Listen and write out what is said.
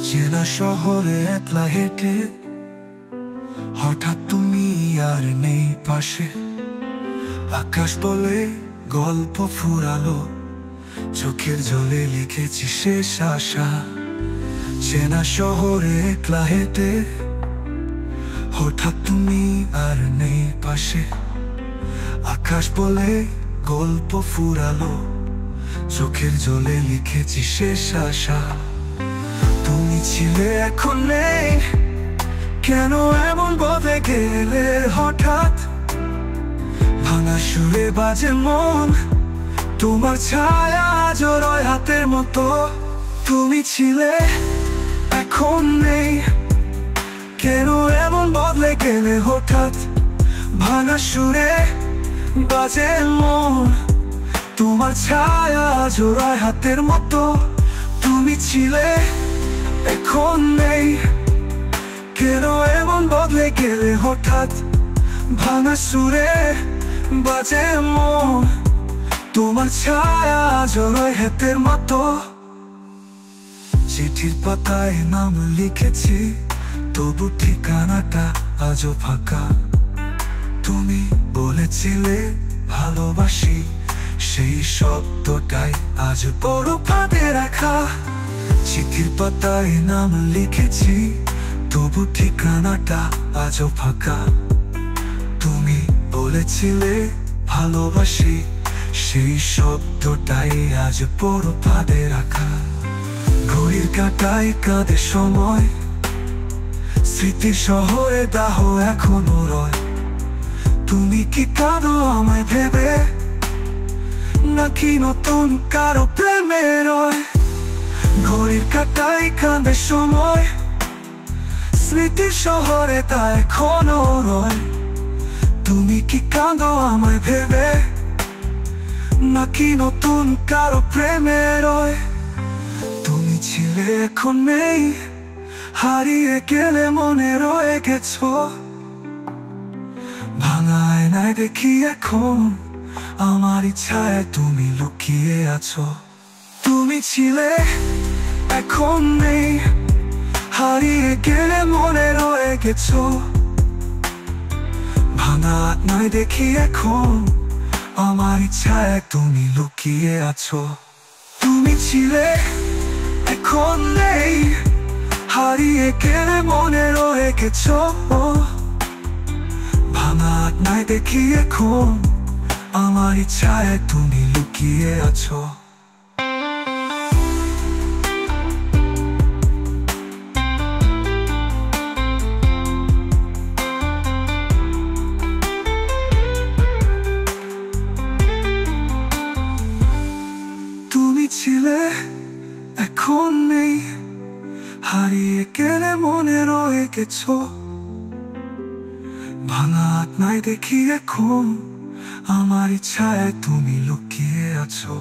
চেনা শহরে একলা হেঁটে হঠাৎ তুমি আর নেই পাশে। আকাশ বলে গল্প ফুরালো, চোখের জলে লিখেছি শেষ আশা। চেনা শহরে একলা হেঁটে হঠাৎ তুমি আর নেই পাশে। আকাশ বলে গল্প ফুরালো, চোখের জলে লিখেছি শেষ আশা। তুমি ছিলে এখন নেই, কেন এমন বদলে গেলে হঠাৎ? ভাঙা সুরে বাজে মন, তোমার ছায়া জড়ায় হাতের মতো। তুমি ছিলে এখন নেই, কেন এমন বদলে গেলে হঠাৎ? ভাঙা সুরে বাজে মন, তোমার ছায়া জড়ায় হাতের মতো। তুমি ছিলে এখন নেই, কেন এমন বদলে গেলে হঠাৎ? ভাঙা সুরে বাজে মন, তোমার ছায়া জড়ায় হাতের মতো। চিঠির পাতায় নাম লিখেছি, তবু ঠিকানাটা আজও ফাঁকা। তুমি বলেছিলে ভালোবাসি, সেই শব্দটাই আজ বড় ফাঁদে রাখা। চিঠির পাতায় নাম লিখেছি, তবু ঠিকানাটা আজও ফাঁকা। তুমি বলেছিলে ভালোবাসি, সেই শব্দটাই আজ বড় ফাঁদে রাখা। ঘড়ির কাঁটায় কাঁদে সময়, স্মৃতির শহরে দাহ এখনো রয়। তুমি কি কাঁদো আমায় ভেবে, নাকি নতুন কারো প্রেমে রয়? ঘড়ির কাঁটায় কাঁদে সময়, স্মৃতির শহরে তা এখনো রয়। তুমি কি কাঁদো আমায় ভেবে, নাকি নতুন কারো প্রেমে রয়? তুমি ছিলে এখন নেই, হারিয়ে গেলে মনে রয়ে গেছো। ভাঙা আয়নায় দেখি এখন আমার ইচ্ছায় তুমি লুকিয়ে আছো। তুমি ছিলে এখন নেই, হারিয়ে গেলে মনে রয়ে গেছো। ভাঙা আয়নায় দেখি এখন আমার ইচ্ছায় তুমি লুকিয়ে আছো। তুমি ছিলে এখন নেই, হারিয়ে গেলে মনে রয়ে গেছো। ভাঙা আয়নায় দেখি এখন আমার ইচ্ছায় তুমি লুকিয়ে আছো। তুমি ছিলে এখন নেই, হারিয়ে গেলে মনে রয়ে গেছো। ভাঙা আয়নায় দেখি এখন আমার ইচ্ছায় তুমি লুকিয়ে আছো।